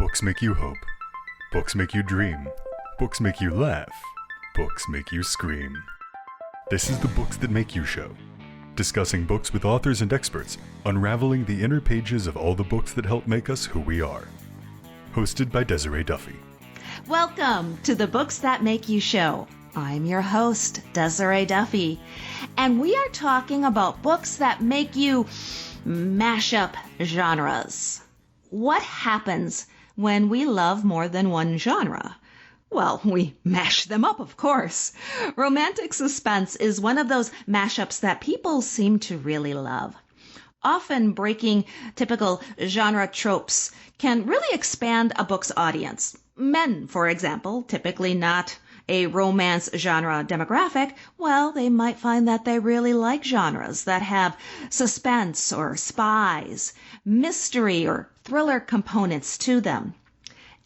Books make you hope. Books make you dream. Books make you laugh. Books make you scream. This is the Books That Make You show, discussing books with authors and experts, unraveling the inner pages of all the books that help make us who we are. Hosted by Desiree Duffy. Welcome to the Books That Make You show. I'm your host, Desiree Duffy, and we are talking about books that make you mash up genres. What happens when we love more than one genre? Well, we mash them up, of course. Romantic suspense is one of those mashups that people seem to really love. Often breaking typical genre tropes can really expand a book's audience. Men, for example, typically not a romance genre demographic, well, they might find that they really like genres that have suspense or spies, mystery or thriller components to them.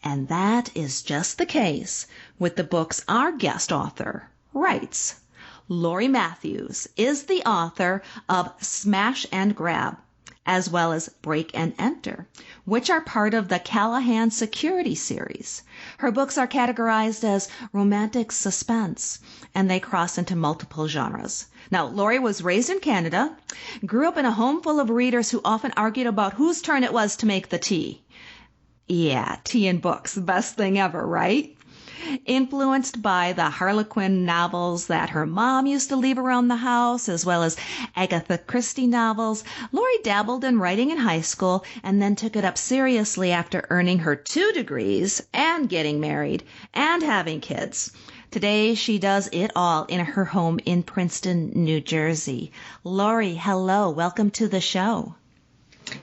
And that is just the case with the books our guest author writes. Lori Matthews is the author of Smash and Grab, as well as Break and Enter, which are part of the Callaghan Security Series. Her books are categorized as romantic suspense, and they cross into multiple genres. Now, Lori was raised in Canada, grew up in a home full of readers who often argued about whose turn it was to make the tea. Yeah, tea and books, the best thing ever, right? Influenced by the Harlequin novels that her mom used to leave around the house, as well as Agatha Christie novels, Lori dabbled in writing in high school and then took it up seriously after earning her 2 degrees and getting married and having kids. Today, she does it all in her home in Princeton, New Jersey. Lori, hello. Welcome to the show.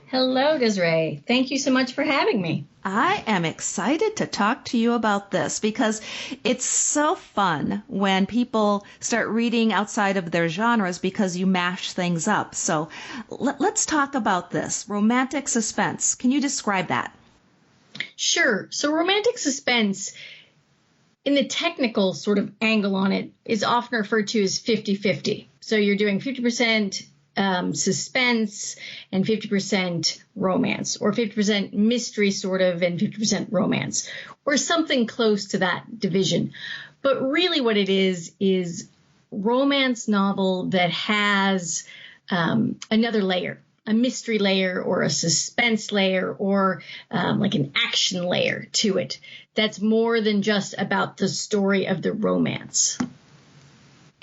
Hello, Desiree. Thank you so much for having me. I am excited to talk to you about this because it's so fun when people start reading outside of their genres because you mash things up. So let's talk about this. Romantic suspense. Can you describe that? Sure. So romantic suspense, in the technical sort of angle on it, is often referred to as 50-50. So you're doing 50% suspense and 50% romance, or 50% mystery sort of and 50% romance, or something close to that division. But really what it is romance novel that has another layer, a mystery layer or a suspense layer or like an action layer to it. That's more than just about the story of the romance.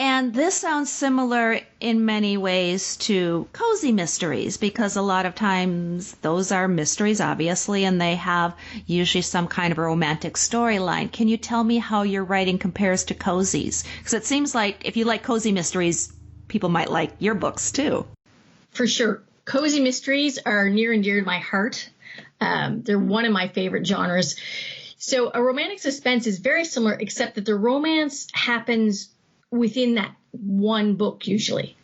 And this sounds similar in many ways to cozy mysteries because a lot of times those are mysteries, obviously, and they have usually some kind of a romantic storyline. Can you tell me how your writing compares to cozies? Because it seems like if you like cozy mysteries, people might like your books too. For sure. Cozy mysteries are near and dear to my heart. They're one of my favorite genres. So a romantic suspense is very similar, except that the romance happens within that one book usually.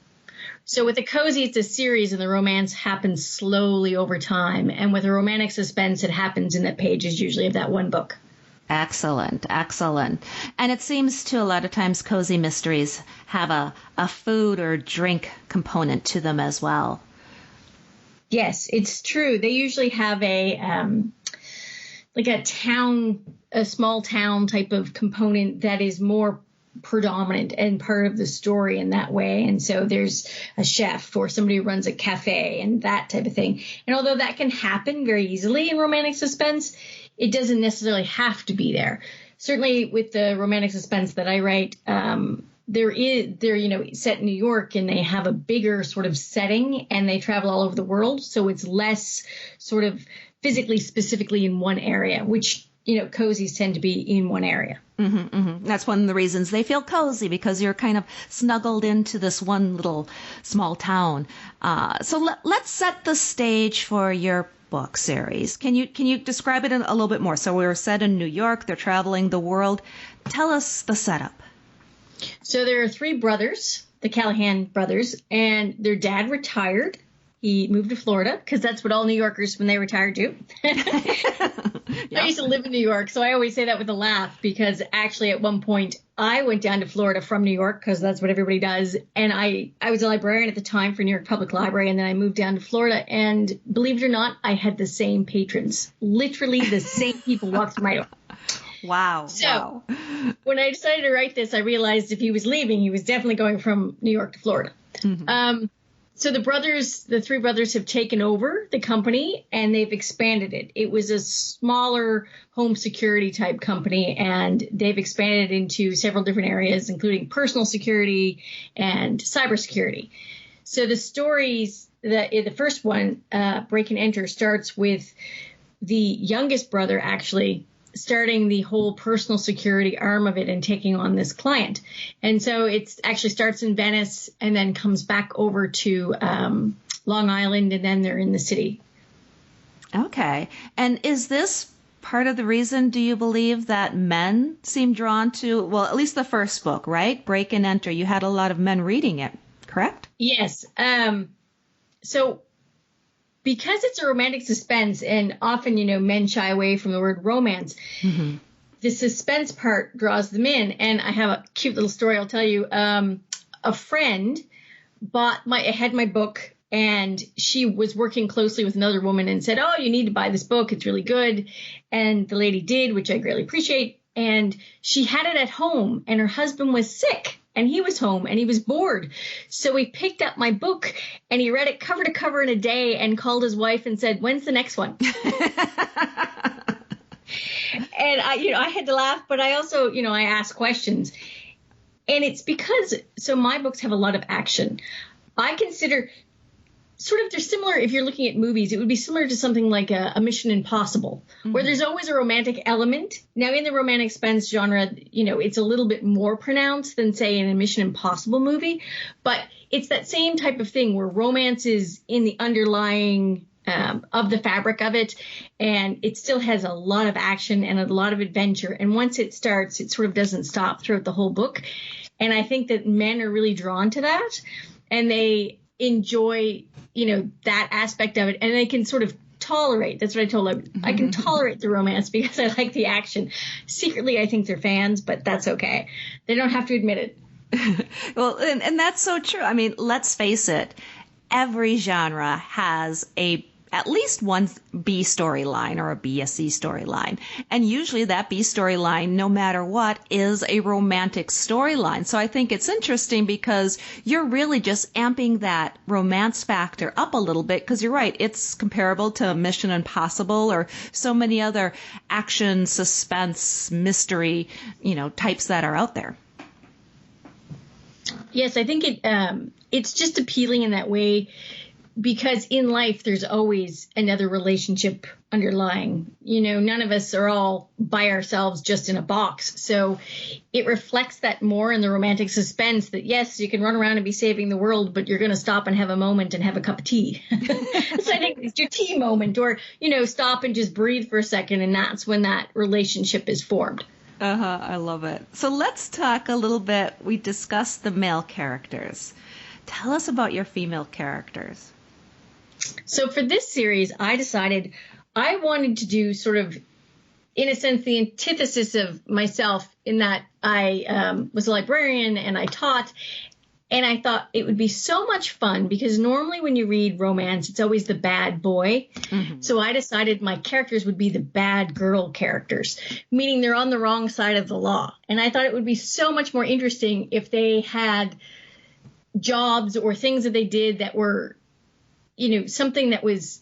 So with a cozy, it's a series and the romance happens slowly over time. And with a romantic suspense, it happens in the pages usually of that one book. Excellent, excellent. And it seems to a lot of times cozy mysteries have a food or drink component to them as well. Yes, it's true. They usually have a small town type of component that is more predominant and part of the story in that way. And so there's a chef or somebody who runs a cafe and that type of thing. And although that can happen very easily in romantic suspense, it doesn't necessarily have to be there. Certainly with the romantic suspense that I write, they're set in New York and they have a bigger sort of setting and they travel all over the world. So it's less sort of physically specifically in one area, which cozies tend to be in one area. Mm-hmm, mm-hmm. That's one of the reasons they feel cozy, because you're kind of snuggled into this one little small town. So let's set the stage for your book series. Can you describe it a little bit more? So we're set in New York. They're traveling the world. Tell us the setup. So there are 3 brothers, the Callaghan brothers, and their dad retired. He moved to Florida because that's what all New Yorkers, when they retire, do. Yeah. I used to live in New York, so I always say that with a laugh because actually at one point I went down to Florida from New York because that's what everybody does. And I was a librarian at the time for New York Public Library. And then I moved down to Florida. And believe it or not, I had the same patrons. Literally the same people walked through my door. Wow. So when I decided to write this, I realized if he was leaving, he was definitely going from New York to Florida. Mm-hmm. So the three brothers have taken over the company and they've expanded it. It was a smaller home security type company and they've expanded into several different areas, including personal security and cybersecurity. So the stories, the first one, Break and Enter, starts with the youngest brother actually starting the whole personal security arm of it and taking on this client. And so it actually starts in Venice and then comes back over to Long Island, and then they're in the city. Okay. And is this part of the reason, do you believe, that men seem drawn to, well, at least the first book, right? Break and Enter. You had a lot of men reading it, correct? Yes. So because it's a romantic suspense, and often, men shy away from the word romance, mm-hmm. the suspense part draws them in. And I have a cute little story I'll tell you. A friend had my book, and she was working closely with another woman and said, "Oh, you need to buy this book. It's really good." And the lady did, which I greatly appreciate. And she had it at home, and her husband was sick. And he was home and he was bored. So he picked up my book and he read it cover to cover in a day and called his wife and said, "When's the next one?" And I had to laugh, but I also, I asked questions. And it's because, so my books have a lot of action. I consider they're similar. If you're looking at movies, it would be similar to something like a Mission Impossible, mm-hmm. where there's always a romantic element. Now, in the romantic suspense genre, it's a little bit more pronounced than, say, in a Mission Impossible movie. But it's that same type of thing where romance is in the underlying of the fabric of it. And it still has a lot of action and a lot of adventure. And once it starts, it sort of doesn't stop throughout the whole book. And I think that men are really drawn to that. And they enjoy that aspect of it, and they can sort of tolerate. That's what I told them. Mm-hmm. I can tolerate the romance because I like the action. Secretly, I think they're fans, but that's okay. They don't have to admit it. Well, and that's so true. I mean, let's face it. Every genre has at least one B storyline or a B, a C storyline. And usually that B storyline, no matter what, is a romantic storyline. So I think it's interesting because you're really just amping that romance factor up a little bit, because you're right, it's comparable to Mission Impossible or so many other action, suspense, mystery, types that are out there. Yes, I think it's just appealing in that way. Because in life, there's always another relationship underlying. None of us are all by ourselves just in a box. So it reflects that more in the romantic suspense that, yes, you can run around and be saving the world, but you're going to stop and have a moment and have a cup of tea. So I think it's your tea moment, or, stop and just breathe for a second. And that's when that relationship is formed. I love it. So let's talk a little bit. We discussed the male characters. Tell us about your female characters. So for this series, I decided I wanted to do sort of, in a sense, the antithesis of myself, in that I was a librarian and I taught. And I thought it would be so much fun because normally when you read romance, it's always the bad boy. Mm-hmm. So I decided my characters would be the bad girl characters, meaning they're on the wrong side of the law. And I thought it would be so much more interesting if they had jobs or things that they did that were, something that was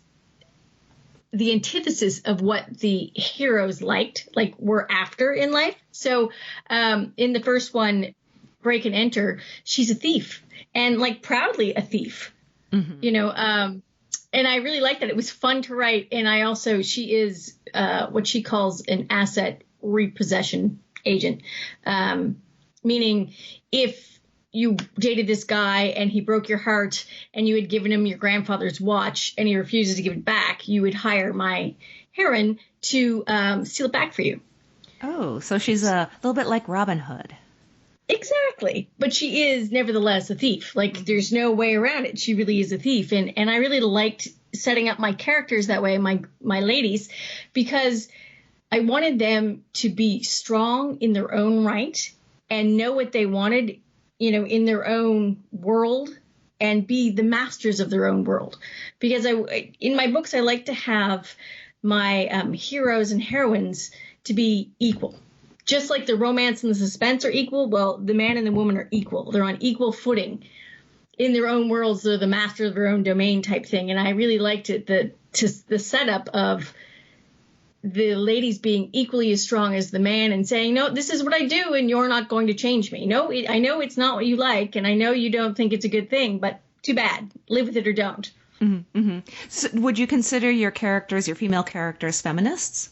the antithesis of what the heroes were after in life. So in the first one, Break and Enter, she's a thief, and proudly a thief, mm-hmm. And I really liked that. It was fun to write. And she is what she calls an asset repossession agent, meaning if you dated this guy and he broke your heart and you had given him your grandfather's watch and he refuses to give it back, you would hire my heroine to steal it back for you. Oh, so she's a little bit like Robin Hood. Exactly. But she is nevertheless a thief. There's no way around it. She really is a thief. And I really liked setting up my characters that way, my ladies, because I wanted them to be strong in their own right and know what they wanted, in their own world, and be the masters of their own world. Because in my books, I like to have my heroes and heroines to be equal. Just like the romance and the suspense are equal, well, the man and the woman are equal. They're on equal footing. In their own worlds, they're the master of their own domain type thing. And I really liked it, the setup of the ladies being equally as strong as the man and saying, no, this is what I do and you're not going to change me. No, I know it's not what you like and I know you don't think it's a good thing, but too bad. Live with it or don't. Mm-hmm, mm-hmm. So would you consider your female characters, feminists?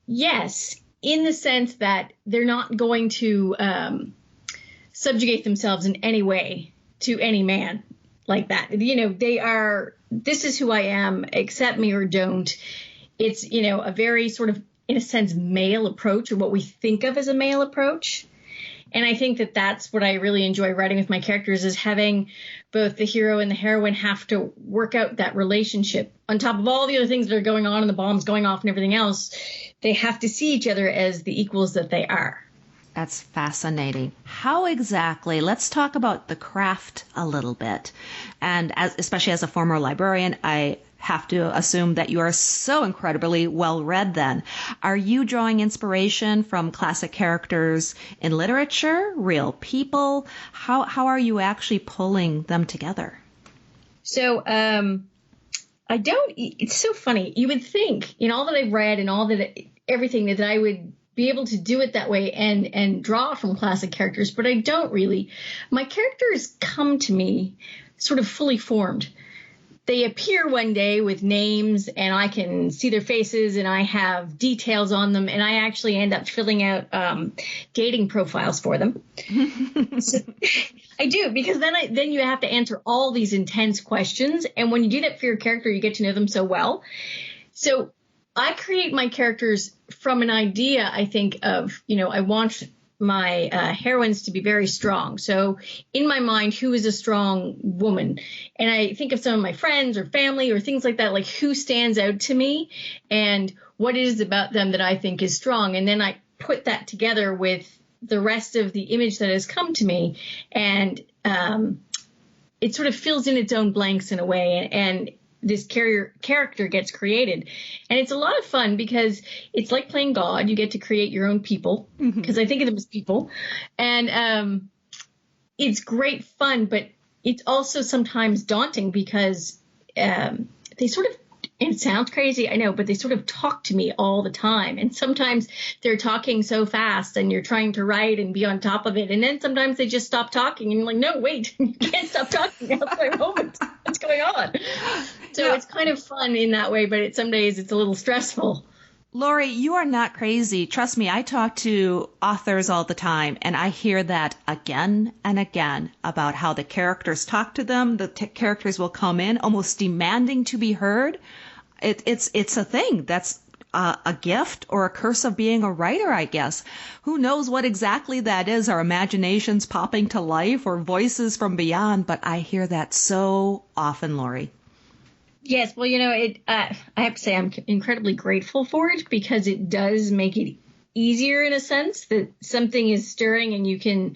Yes, in the sense that they're not going to subjugate themselves in any way to any man like that. They are, this is who I am, accept me or don't. It's, a very sort of, in a sense, male approach, or what we think of as a male approach. And I think that that's what I really enjoy writing with my characters, is having both the hero and the heroine have to work out that relationship. On top of all the other things that are going on and the bombs going off and everything else, they have to see each other as the equals that they are. That's fascinating. How exactly, let's talk about the craft a little bit. And especially as a former librarian, I have to assume that you are so incredibly well read then. Are you drawing inspiration from classic characters in literature, real people? How are you actually pulling them together? So I don't, it's so funny. You would think in all that I've read and everything that I would be able to do it that way and draw from classic characters, but I don't really. My characters come to me sort of fully formed. They appear one day with names and I can see their faces and I have details on them, and I actually end up filling out dating profiles for them. So, I do, because then you have to answer all these intense questions. And when you do that for your character, you get to know them so well. So I create my characters from an idea, I think, of, I want my heroines to be very strong. So in my mind, who is a strong woman? And I think of some of my friends or family or things like that, like who stands out to me and what it is about them that I think is strong. And then I put that together with the rest of the image that has come to me. And it sort of fills in its own blanks in a way. And this character gets created. And it's a lot of fun because it's like playing God. You get to create your own people, because I think of them as people. And it's great fun, but it's also sometimes daunting because they sort of, and it sounds crazy, I know, but they sort of talk to me all the time. And sometimes they're talking so fast and you're trying to write and be on top of it. And then sometimes they just stop talking and you're like, no, wait, you can't stop talking. Now's my moment. What's going on? So It's kind of fun in that way, but some days it's a little stressful. Lori, you are not crazy. Trust me, I talk to authors all the time, and I hear that again and again about how the characters talk to them. The characters will come in almost demanding to be heard. It's a thing. That's a gift or a curse of being a writer, I guess. Who knows what exactly that is? Our imaginations popping to life or voices from beyond, but I hear that so often, Lori. Yes, well, I have to say I'm incredibly grateful for it, because it does make it easier in a sense that something is stirring and you can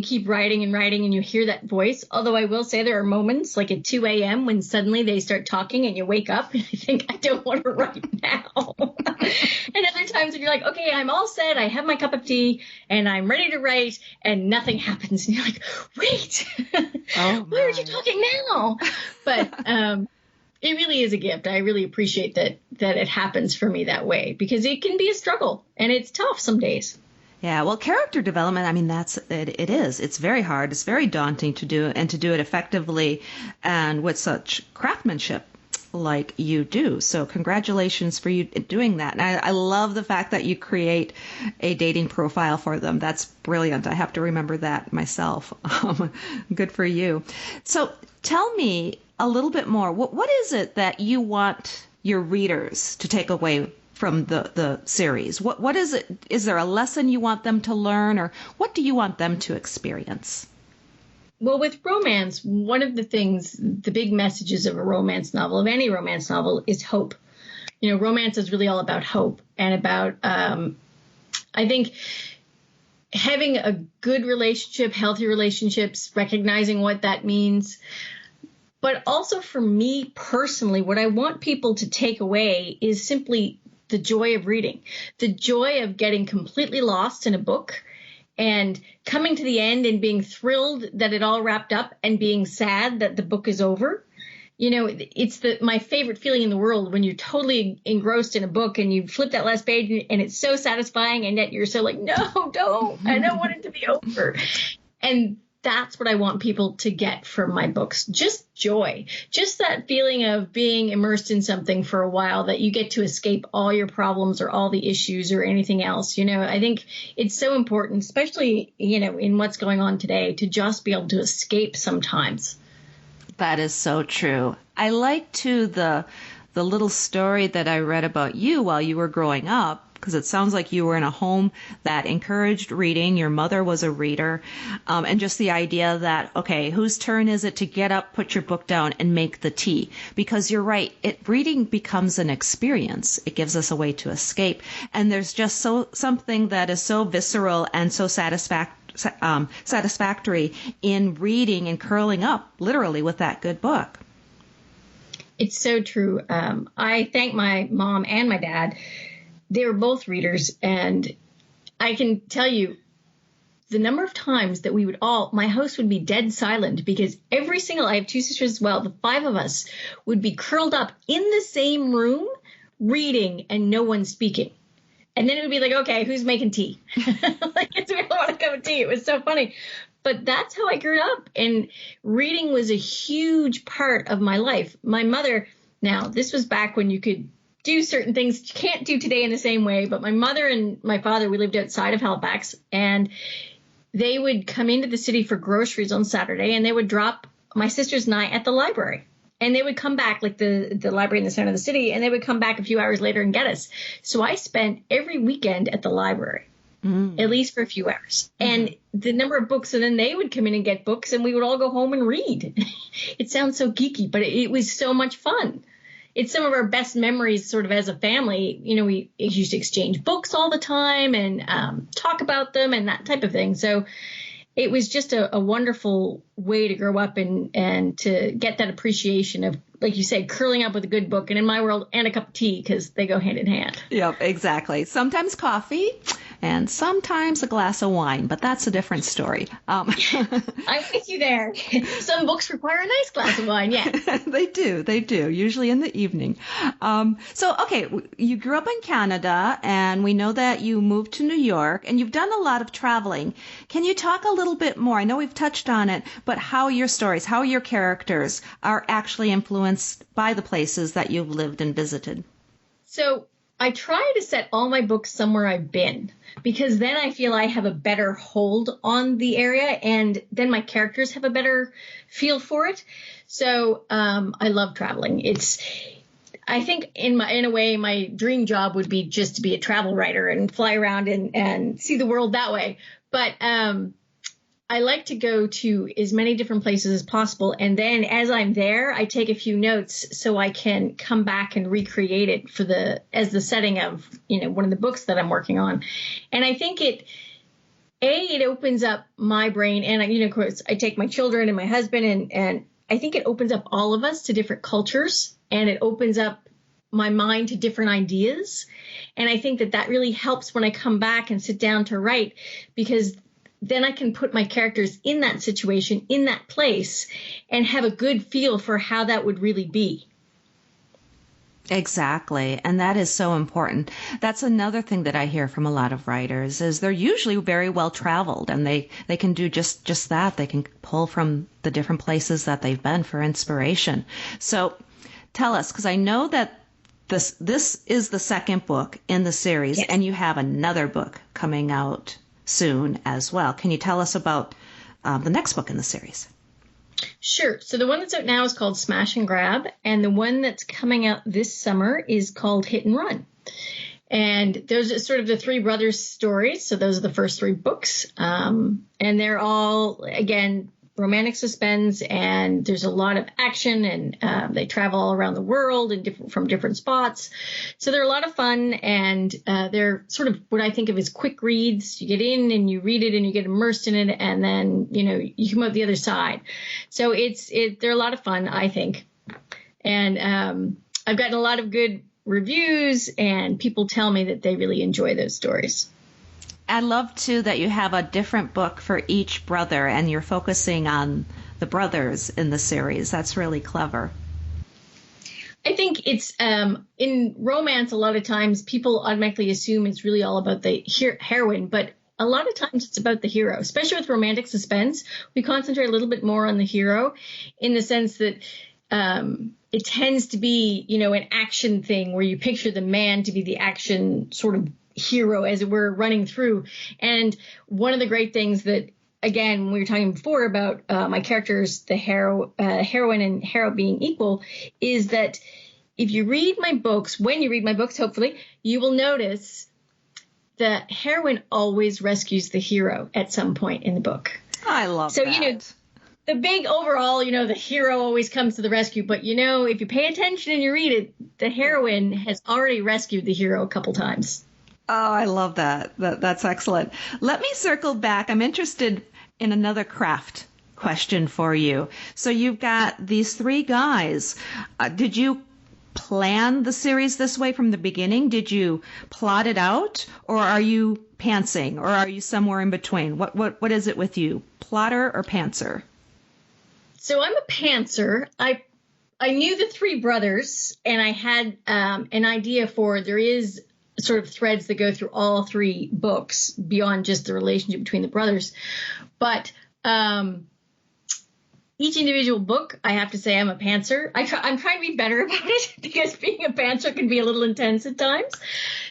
keep writing and writing and you hear that voice. Although I will say there are moments like at 2 a.m. when suddenly they start talking and you wake up and you think, I don't want to write now. And other times when you're like, okay, I'm all set. I have my cup of tea and I'm ready to write, and nothing happens. And you're like, wait, why aren't you talking now? But it really is a gift. I really appreciate that it happens for me that way, because it can be a struggle and it's tough some days. Yeah, well, character development, I mean, it is. It's very hard. It's very daunting to do, and to do it effectively and with such craftsmanship like you do. So congratulations for you doing that. And I love the fact that you create a dating profile for them. That's brilliant. I have to remember that myself. Good for you. So tell me a little bit more. What is it that you want your readers to take away from the series? What is it? Is there a lesson you want them to learn, or what do you want them to experience? Well, with romance, one of the things, the big messages of a romance novel, of any romance novel, is hope. Romance is really all about hope and about, I think having a good relationship, healthy relationships, recognizing what that means. But also for me personally, what I want people to take away is simply the joy of reading, the joy of getting completely lost in a book and coming to the end and being thrilled that it all wrapped up and being sad that the book is over. You know, it's my favorite feeling in the world when you're totally engrossed in a book and you flip that last page and it's so satisfying, and yet you're so like, no, don't. I don't want it to be over. And that's what I want people to get from my books. Just joy, just that feeling of being immersed in something for a while, that you get to escape all your problems or all the issues or anything else. You know, I think it's so important, especially, you know, in what's going on today, to just be able to escape sometimes. That is so true. I like, too, the little story that I read about you while you were growing up, because it sounds like you were in a home that encouraged reading. Your mother was a reader. And just the idea that, okay, whose turn is it to get up, put your book down, and make the tea? Because you're right, reading becomes an experience. It gives us a way to escape. And there's just something that is so visceral and so satisfactory in reading and curling up, literally, with that good book. It's so true. I thank my mom and my dad. They were both readers, and I can tell you the number of times that my house would be dead silent, because I have two sisters as well, the five of us would be curled up in the same room reading and no one speaking. And then it would be like, okay, who's making tea? Like, we all want a cup of tea. It was so funny. But that's how I grew up. And reading was a huge part of my life. My mother, now, this was back when you could do certain things you can't do today in the same way. But my mother and my father, we lived outside of Halifax, and they would come into the city for groceries on Saturday, and they would drop my sisters and I at the library. And they would come back, like the library in the center of the city, and they would come back a few hours later and get us. So I spent every weekend at the library, at least for a few hours. And the number of books, and then they would come in and get books, and we would all go home and read. It sounds so geeky, but it was so much fun. It's some of our best memories sort of as a family. You know, we used to exchange books all the time and talk about them and that type of thing. So it was just a wonderful way to grow up and to get that appreciation of, like you said, curling up with a good book, and in my world, and a cup of tea, because they go hand in hand. Yep, exactly. Sometimes coffee and sometimes a glass of wine, but that's a different story. I'm with you there. Some books require a nice glass of wine, yeah. They do, usually in the evening. So, okay, you grew up in Canada, and we know that you moved to New York, and you've done a lot of traveling. Can you talk a little bit more? I know we've touched on it, but how your stories, how your characters are actually influenced by the places that you've lived and visited? So I try to set all my books somewhere I've been, because then I feel I have a better hold on the area, and then my characters have a better feel for it. So I love traveling. I think in a way, my dream job would be just to be a travel writer and fly around and see the world that way. But I like to go to as many different places as possible. And then as I'm there, I take a few notes so I can come back and recreate it as the setting of, you know, one of the books that I'm working on. And I think it opens up my brain. And, you know, of course, I take my children and my husband, and I think it opens up all of us to different cultures, and it opens up my mind to different ideas. And I think that really helps when I come back and sit down to write, because then I can put my characters in that situation, in that place, and have a good feel for how that would really be. Exactly. And that is so important. That's another thing that I hear from a lot of writers, is they're usually very well traveled, and they can do just that. They can pull from the different places that they've been for inspiration. So tell us, because I know that this is the second book in the series, yes, and you have another book coming out soon as well. Can you tell us about the next book in the series? Sure. So the one that's out now is called Smash and Grab, and the one that's coming out this summer is called Hit and Run. And those are sort of the three brothers' stories. So those are the first three books. And they're all, again, romantic suspense, and there's a lot of action, and they travel all around the world and from different spots. So they're a lot of fun, and they're sort of what I think of as quick reads. You get in and you read it and you get immersed in it, and then, you come out the other side. So they're a lot of fun, I think. And I've gotten a lot of good reviews, and people tell me that they really enjoy those stories. I love, too, that you have a different book for each brother, and you're focusing on the brothers in the series. That's really clever. I think it's in romance, a lot of times people automatically assume it's really all about the heroine, but a lot of times it's about the hero, especially with romantic suspense. We concentrate a little bit more on the hero in the sense that it tends to be, an action thing where you picture the man to be the action sort of hero as we're running through. And one of the great things that, again, when we were talking before about my characters, the heroine and hero being equal, is that if you read my books, when you read my books, hopefully, you will notice the heroine always rescues the hero at some point in the book. I love that. The big overall, the hero always comes to the rescue. But, if you pay attention and you read it, the heroine has already rescued the hero a couple times. Oh, I love that. That's excellent. Let me circle back. I'm interested in another craft question for you. So you've got these three guys. Did you plan the series this way from the beginning? Did you plot it out, or are you pantsing, or are you somewhere in between? What is it with you, plotter or pantser? So I'm a pantser. I knew the three brothers, and I had an idea there is sort of threads that go through all three books beyond just the relationship between the brothers. But each individual book, I have to say I'm a pantser. I'm trying to be better about it because being a pantser can be a little intense at times.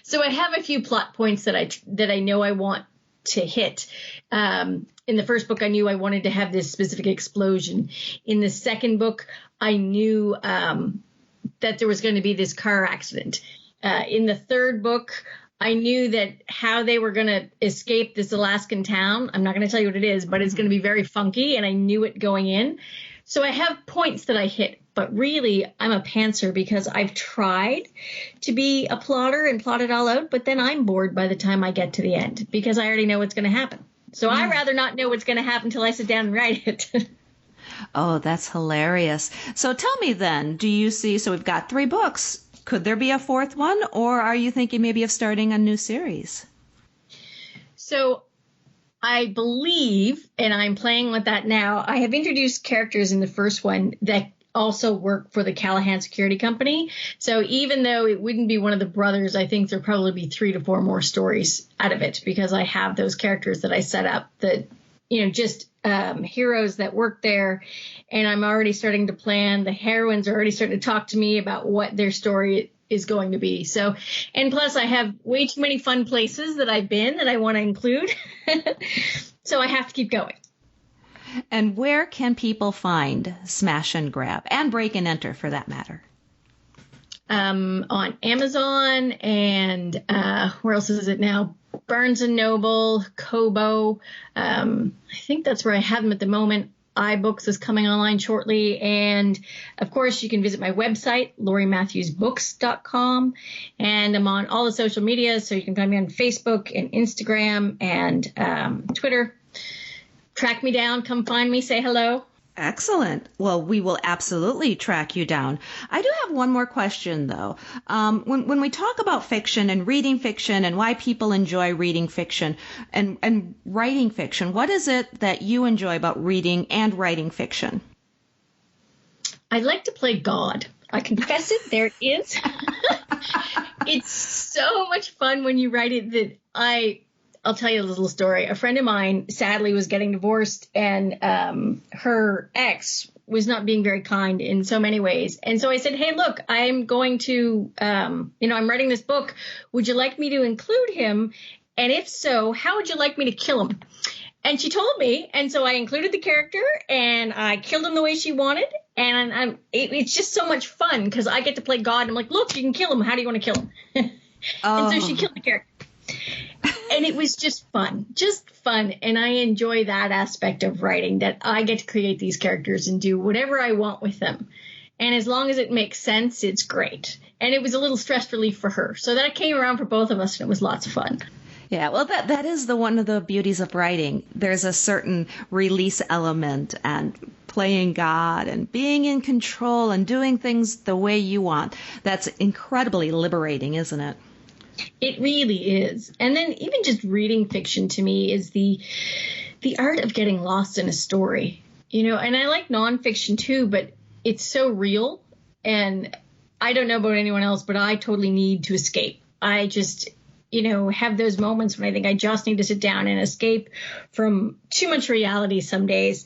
So I have a few plot points that I know I want to hit. In the first book, I knew I wanted to have this specific explosion. In the second book, I knew that there was going to be this car accident. In the third book, I knew that how they were going to escape this Alaskan town. I'm not going to tell you what it is, but it's going to be very funky, and I knew it going in. So I have points that I hit, but really I'm a pantser because I've tried to be a plotter and plot it all out, but then I'm bored by the time I get to the end because I already know what's going to happen. So I'd rather not know what's going to happen until I sit down and write it. Oh, that's hilarious. So tell me then, do you see, so we've got three books. Could there be a fourth one, or are you thinking maybe of starting a new series? So I believe, and I'm playing with that now, I have introduced characters in the first one that also work for the Callaghan Security Company. So even though it wouldn't be one of the brothers, I think there'll probably be 3 to 4 more stories out of it because I have those characters that I set up that, just heroes that work there. And I'm already starting to plan. The heroines are already starting to talk to me about what their story is going to be. So, and plus I have way too many fun places that I've been that I want to include. So I have to keep going. And where can people find Smash and Grab and Break and Enter for that matter? On Amazon and where else is it now? Barnes & Noble, Kobo. I think that's where I have them at the moment. iBooks is coming online shortly. And, of course, you can visit my website, LoriMatthewsBooks.com. And I'm on all the social media, so you can find me on Facebook and Instagram and Twitter. Track me down. Come find me. Say hello. Excellent. Well, we will absolutely track you down. I do have one more question, though. When we talk about fiction and reading fiction and why people enjoy reading fiction and writing fiction, what is it that you enjoy about reading and writing fiction? I like to play God. I confess it. There it is. It's so much fun when you write it that I'll tell you a little story. A friend of mine sadly was getting divorced, and her ex was not being very kind in so many ways. And so I said, hey, look, I'm going to, I'm writing this book. Would you like me to include him? And if so, how would you like me to kill him? And she told me. And so I included the character and I killed him the way she wanted. And it's just so much fun because I get to play God. And I'm like, look, you can kill him. How do you want to kill him? And so she killed the character. And it was just fun fun. And I enjoy that aspect of writing, that I get to create these characters and do whatever I want with them. And as long as it makes sense, it's great. And it was a little stress relief for her. So that came around for both of us, and it was lots of fun. Yeah, well, that is one of the beauties of writing. There's a certain release element and playing God and being in control and doing things the way you want. That's incredibly liberating, isn't it? It really is. And then even just reading fiction to me is the art of getting lost in a story. And I like nonfiction too, but it's so real. And I don't know about anyone else, but I totally need to escape. I just have those moments when I think I just need to sit down and escape from too much reality some days.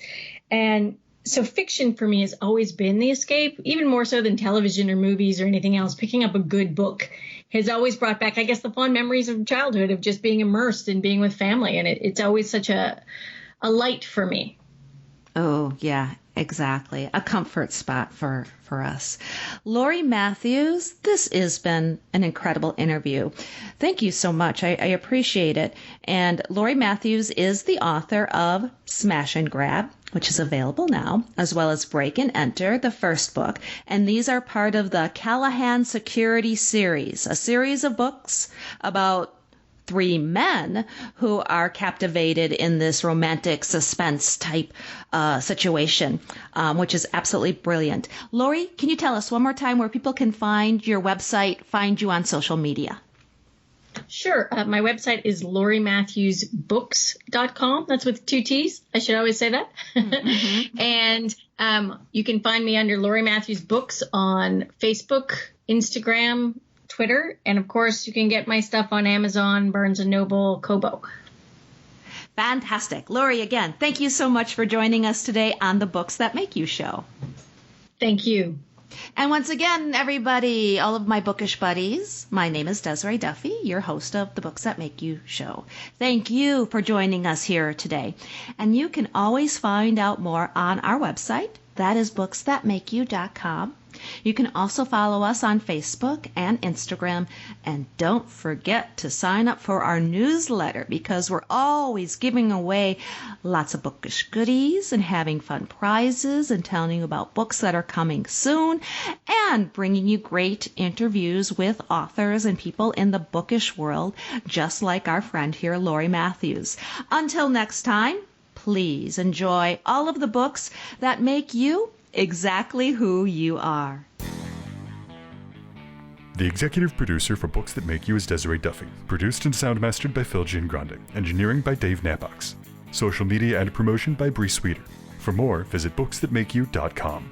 And so fiction for me has always been the escape, even more so than television or movies or anything else. Picking up a good book has always brought back, I guess, the fond memories of childhood, of just being immersed and being with family. And it's always such a light for me. Oh, yeah, exactly. A comfort spot for us. Laurie Matthews, this has been an incredible interview. Thank you so much. I appreciate it. And Laurie Matthews is the author of Smash and Grab, which is available now, as well as Break and Enter, the first book. And these are part of the Callaghan Security Series, a series of books about 3 men who are captivated in this romantic suspense type situation, which is absolutely brilliant. Laurie, can you tell us one more time where people can find your website, find you on social media? Sure. My website is lauriematthewsbooks.com. That's with 2 T's. I should always say that. Mm-hmm. And you can find me under Laurie Matthews Books on Facebook, Instagram, Twitter, and of course you can get my stuff on Amazon, Barnes & Noble, Kobo. Fantastic. Laurie, again, thank you so much for joining us today on the Books That Make You show. Thank you. And once again, everybody, all of my bookish buddies, my name is Desiree Duffy, your host of the Books That Make You show. Thank you for joining us here today. And you can always find out more on our website. That is booksthatmakeyou.com. You can also follow us on Facebook and Instagram. And don't forget to sign up for our newsletter, because we're always giving away lots of bookish goodies and having fun prizes and telling you about books that are coming soon and bringing you great interviews with authors and people in the bookish world, just like our friend here, Laurie Matthews. Until next time, please enjoy all of the books that make you exactly who you are. The executive producer for Books That Make You is Desiree Duffy. Produced and sound mastered by Phil Giangrande. Engineering by Dave Nabox. Social media and promotion by Bree Sweeter. For more, visit booksthatmakeyou.com.